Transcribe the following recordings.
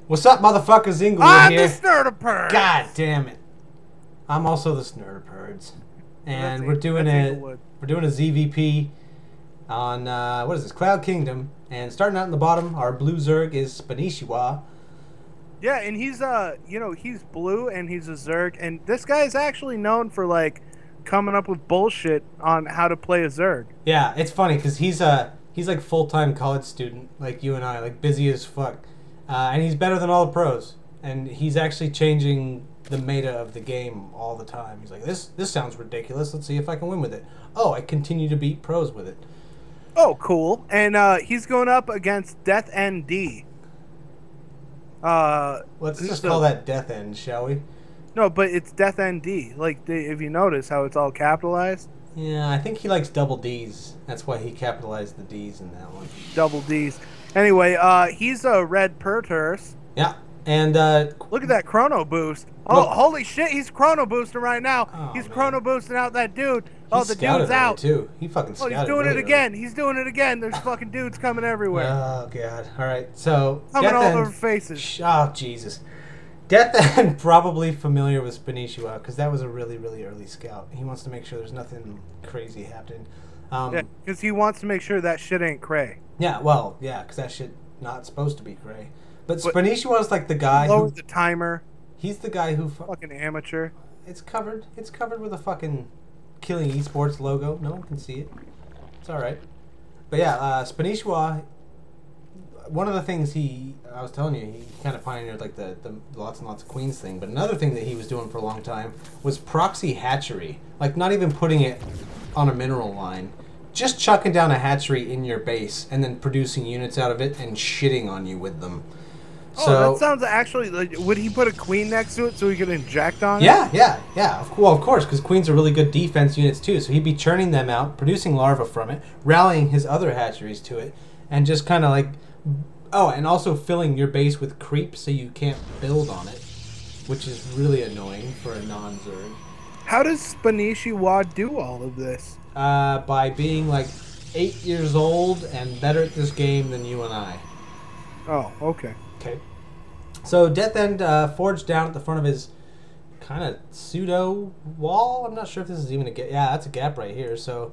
What's up, motherfuckers? Inglewood I'm here. the Snurderpurds. God damn it! I'm also the Snurderpurds, and we're doing Inglewood. a ZvP on what is this? Cloud Kingdom, and starting out in the bottom, our blue Zerg is Spanishiwa. Yeah, and he's he's blue and he's a Zerg, and this guy is actually known for like coming up with bullshit on how to play a Zerg. Yeah, it's funny because he's like full-time college student like you and I, like busy as fuck, and he's better than all the pros, and he's actually changing the meta of the game all the time. He's like, this sounds ridiculous. Let's see if I can win with it. Oh, I continue to beat pros with it. Oh, cool. And he's going up against DeathEnD. Let's just call that DeathEnD, shall we? No, but it's DeathEnD. Like, if you notice how it's all capitalized. Yeah, I think he likes double D's. That's why he capitalized the D's in that one. Double D's. Anyway, he's a red Perturse. Yeah, and look at that chrono boost. Oh, look. Holy shit, he's chrono boosting right now. Oh, he's man. chrono boosting out that dude. Oh, He the scouted dude's out. too. He fucking Oh, scouted. he's doing really it again. He's doing it again. There's fucking dudes coming everywhere. Oh god. All right. So Coming all DeathEnD- over faces. Oh Jesus. DeathEnD probably familiar with Spanishiwa because that was a really early scout. He wants to make sure there's nothing crazy happening. Yeah, because he wants to make sure that shit ain't cray. Yeah. Well. Yeah. Because that shit not supposed to be cray. But Spanishiwa's like the guy Lower who. the timer. He's the guy who. Fucking amateur. It's covered. It's covered with a fucking KILLINGeSPORTS logo. No one can see it. It's all right. But yeah, Spanishiwa. One of the things I was telling you, he kind of pioneered like the lots and lots of queens thing. But another thing that he was doing for a long time was proxy hatchery. Like not even putting it on a mineral line, just chucking down a hatchery in your base and then producing units out of it and shitting on you with them. Oh, that sounds actually like. Would he put a queen next to it so he could inject on it? Yeah. Well, of course, because queens are really good defense units too. So he'd be churning them out, producing larvae from it, rallying his other hatcheries to it, and just kind of like, oh, and also filling your base with creep so you can't build on it, which is really annoying for a non-Zerg. How does Spanishiwa do all of this? By being like 8 years old and better at this game than you and I. Oh, okay. Okay. So DeathEnD forged down at the front of his kind of pseudo wall. I'm not sure if this is even a gap. Yeah, that's a gap right here. So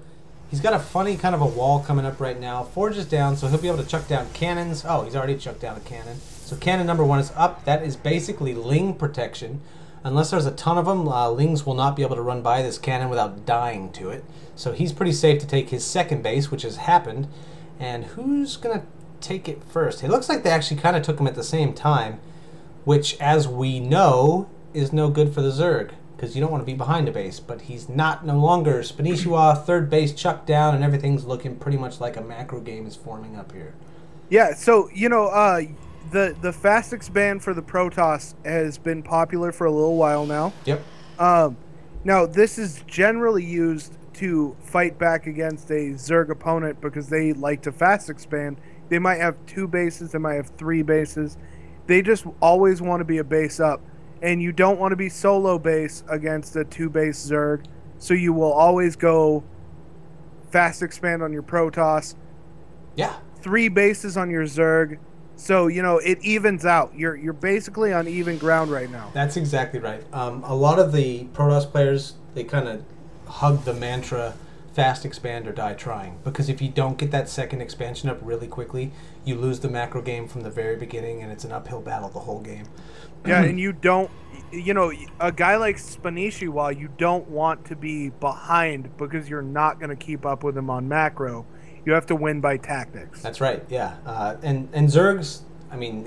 he's got a funny kind of a wall coming up right now. Forges down, so he'll be able to chuck down cannons. Oh, he's already chucked down a cannon. So cannon number 1 is up. That is basically Ling protection. Unless there's a ton of them, Lings will not be able to run by this cannon without dying to it. So he's pretty safe to take his second base, which has happened. And who's going to take it first? It looks like they actually kind of took him at the same time, which, as we know, is no good for the Zerg, because you don't want to be behind a base. But he's no longer. Spanishiwa, third base chucked down, and everything's looking pretty much like a macro game is forming up here. Yeah, so, the fast expand for the Protoss has been popular for a little while now. Yep. Now, this is generally used to fight back against a Zerg opponent because they like to fast expand. They might have 2 bases, they might have 3 bases. They just always want to be a base up. And you don't want to be solo base against a 2-base Zerg. So you will always go fast expand on your Protoss. Yeah. 3 bases on your Zerg. So, it evens out. You're basically on even ground right now. That's exactly right. A lot of the Protoss players, they kind of hug the mantra fast expand or die trying, because if you don't get that second expansion up really quickly, you lose the macro game from the very beginning, and it's an uphill battle the whole game. Yeah, and you don't, a guy like Spanishiwa, you don't want to be behind because you're not going to keep up with him on macro. You have to win by tactics. That's right, yeah. And Zergs, I mean,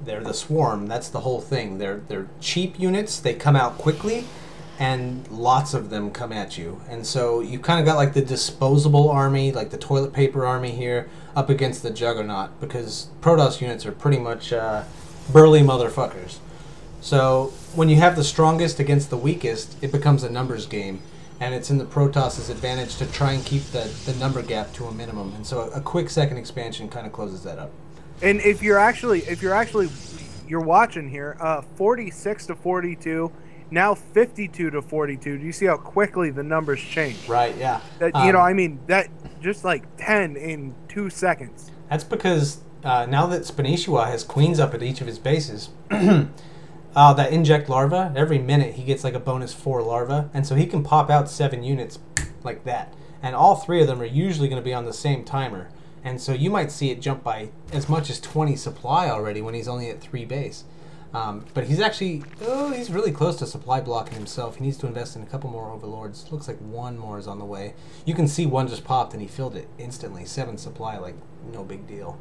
they're the swarm. That's the whole thing. They're cheap units. They come out quickly, and lots of them come at you. And so you kind of got like the disposable army, like the toilet paper army here, up against the juggernaut, because Protoss units are pretty much burly motherfuckers. So when you have the strongest against the weakest, it becomes a numbers game, and it's in the Protoss's advantage to try and keep the number gap to a minimum. And so a quick second expansion kind of closes that up. And if you're watching here, 46 to 42. Now 52 to 42. Do you see how quickly the numbers change? Right, yeah. That, that just like 10 in 2 seconds. That's because now that Spanishiwa has queens up at each of his bases, that inject larva, every minute he gets like a bonus 4 larva, and so he can pop out 7 units like that. And all 3 of them are usually going to be on the same timer. And so you might see it jump by as much as 20 supply already when he's only at 3 base. But he's actually, he's really close to supply blocking himself. He needs to invest in a couple more overlords. Looks like 1 more is on the way. You can see 1 just popped and he filled it instantly. 7 supply, like no big deal.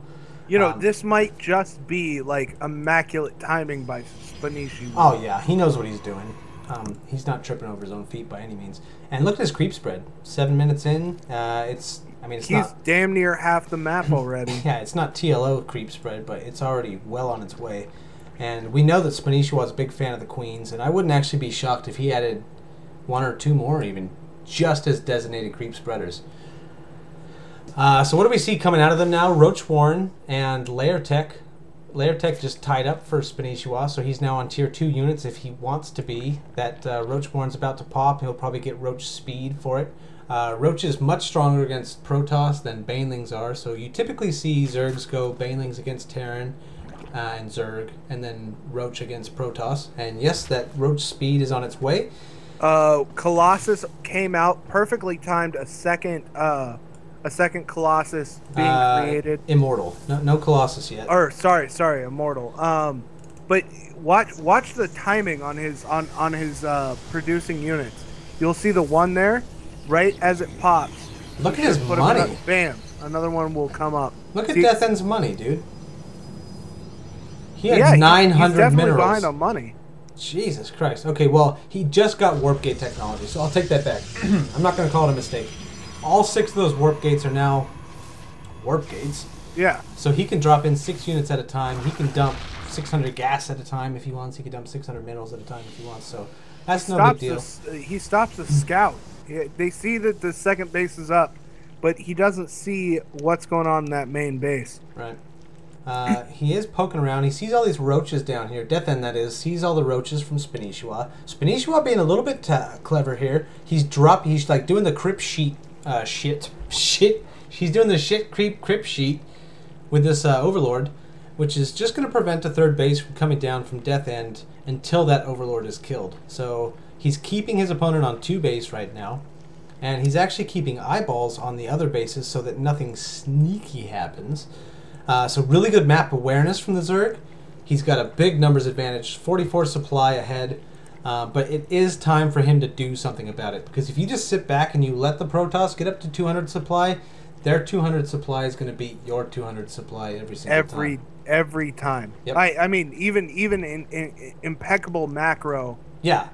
You know, this might just be like immaculate timing by Spanishiwa. Oh yeah, he knows what he's doing. He's not tripping over his own feet by any means. And look at his creep spread. 7 minutes in, he's damn near half the map already. Yeah, it's not TLO creep spread, but it's already well on its way. And we know that Spanishiwa is a big fan of the queens, and I wouldn't actually be shocked if he added 1 or 2 more even, just as designated creep spreaders. So what do we see coming out of them now? Roach Warren and Lair Tech. Lair Tech just tied up for Spanishiwa, so he's now on tier 2 units if he wants to be. That Roach Warren's about to pop. He'll probably get Roach Speed for it. Roach is much stronger against Protoss than Banelings are, so you typically see Zergs go Banelings against Terran and Zerg, and then Roach against Protoss. And yes, that Roach Speed is on its way. Colossus came out perfectly timed. A second Colossus being created. Immortal. No Colossus yet. Or sorry, Immortal. But watch the timing on his producing units. You'll see the one there, right as it pops. Look at his money. Bam! Another one will come up. Look at DeathEnd's money, dude. He had 900 he's definitely minerals. behind on money. Jesus Christ. Okay, well, he just got warp gate technology, so I'll take that back. I'm not going to call it a mistake. All 6 of those warp gates are now warp gates. Yeah. So he can drop in 6 units at a time. He can dump 600 gas at a time if he wants. He can dump 600 minerals at a time if he wants. So that's no big deal. He stops the scout. They see that the second base is up, but he doesn't see what's going on in that main base. Right. He is poking around. He sees all these roaches down here. DeathEnd, that is, sees all the roaches from Spanishiwa. Spanishiwa being a little bit clever here. He's like doing the crypt sheet shit. He's doing the shit crypt sheet with this overlord, which is just going to prevent a 3rd base from coming down from DeathEnd until that overlord is killed. So he's keeping his opponent on 2 base right now, and he's actually keeping eyeballs on the other bases so that nothing sneaky happens. So really good map awareness from the Zerg. He's got a big numbers advantage, 44 supply ahead, but it is time for him to do something about it, because if you just sit back and you let the Protoss get up to 200 supply, their 200 supply is going to beat your 200 supply every single time. Every time. Yep. I mean, even in impeccable macro. Yeah.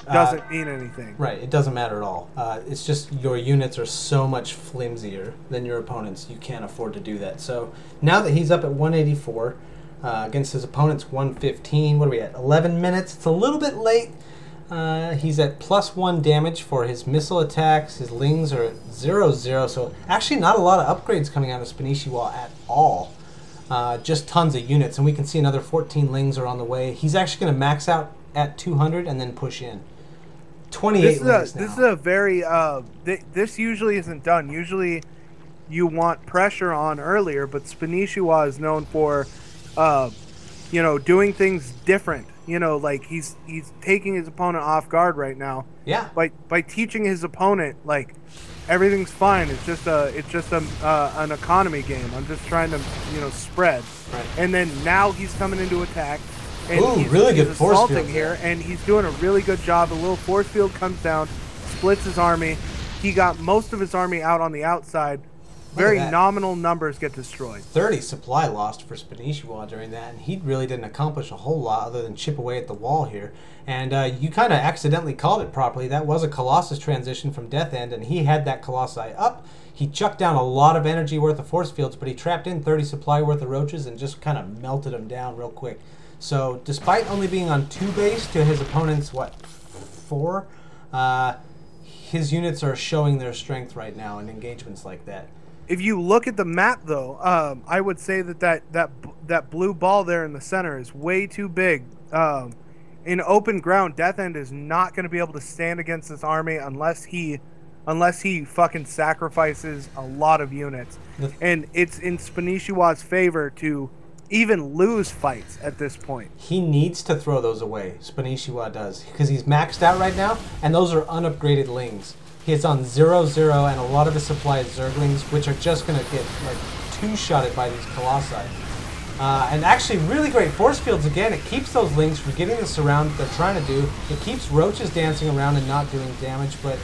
Doesn't mean anything. Right, it doesn't matter at all. It's just your units are so much flimsier than your opponents. You can't afford to do that. So now that he's up at 184 against his opponent's 115, what are we at? 11 minutes. It's a little bit late. He's at +1 damage for his missile attacks. His lings are at 0-0. So actually not a lot of upgrades coming out of Spanishiwa at all. Just tons of units. And we can see another 14 lings are on the way. He's actually going to max out at 200 and then push in. 28 lings now. This is a very this usually isn't done. Usually you want pressure on earlier, but Spanishiwa is known for doing things different. Like he's taking his opponent off guard right now. Yeah. By teaching his opponent like everything's fine. It's just an economy game. I'm just trying to spread. Right. And then now he's coming into attack. And he's really good force field here, and he's doing a really good job. A little force field comes down, splits his army. He got most of his army out on the outside. Very nominal numbers get destroyed. 30 supply lost for Spanishiwa during that, and he really didn't accomplish a whole lot other than chip away at the wall here. And you kind of accidentally called it properly. That was a Colossus transition from DeathEnd, and he had that Colossi up. He chucked down a lot of energy worth of force fields, but he trapped in 30 supply worth of roaches and just kind of melted them down real quick. So despite only being on 2 base to his opponent's, 4? His units are showing their strength right now in engagements like that. If you look at the map, though, I would say that blue ball there in the center is way too big. In open ground, DeathEnd is not going to be able to stand against this army unless he unless he fucking sacrifices a lot of units. And it's in Spanishiwa's favor to even lose fights at this point. He needs to throw those away. Spanishiwa does, because he's maxed out right now, and those are unupgraded lings. He's on 0-0, and a lot of his supply is Zerglings, which are just going to get like two-shotted by these Colossi. And actually, really great force fields again. It keeps those lings from getting the surround that they're trying to do. It keeps roaches dancing around and not doing damage. But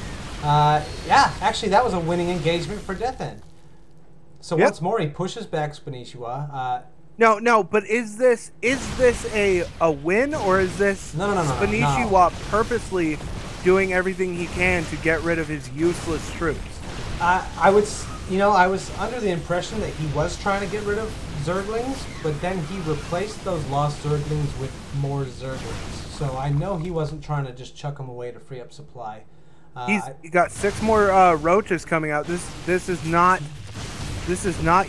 yeah, actually, that was a winning engagement for DeathEnD. So once more, he pushes back Spanishiwa. No, but is this a win, or is this Spanishiwa purposely doing everything he can to get rid of his useless troops? I was under the impression that he was trying to get rid of Zerglings, but then he replaced those lost Zerglings with more Zerglings. So I know he wasn't trying to just chuck them away to free up supply. He got 6 more roaches coming out. This is not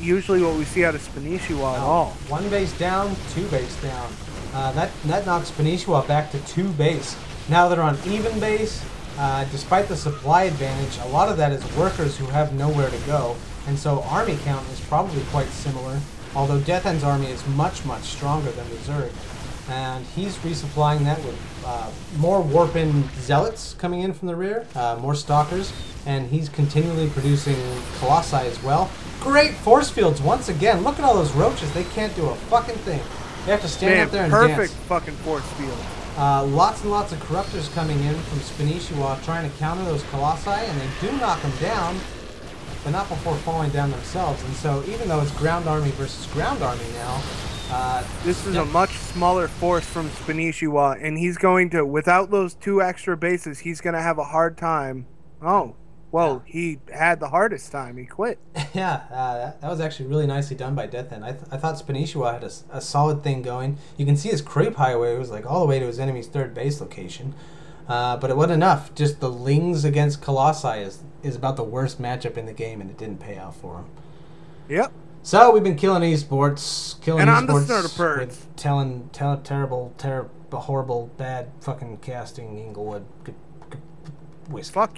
usually what we see out of Spanishiwa at all. 1 base down, 2 base down. That knocks Spanishiwa back to 2 base. Now they're on even base. Despite the supply advantage, a lot of that is workers who have nowhere to go, and so army count is probably quite similar, although DeathEnd's army is much, much stronger than the Zerg. And he's resupplying that with more Warpin Zealots coming in from the rear, more Stalkers, and he's continually producing Colossi as well. Great force fields once again. Look at all those roaches. They can't do a fucking thing. They have to stand up there and dance. Perfect fucking force field. Lots and lots of Corruptors coming in from Spanishiwa trying to counter those Colossi, and they do knock them down, but not before falling down themselves. And so even though it's ground army versus ground army now, this is a much smaller force from Spanishiwa, and he's going to, without those 2 extra bases, he's going to have a hard time. Oh, well, he had the hardest time. He quit. Yeah, that was actually really nicely done by DeathEnD. I thought Spanishiwa had a solid thing going. You can see his creep highway was like all the way to his enemy's 3rd base location. But it wasn't enough. Just the Lings against Colossi is about the worst matchup in the game, and it didn't pay off for him. Yep. So we've been killing esports, and I'm the Snurter with telling terrible, horrible, bad fucking casting Inglewood. Fuck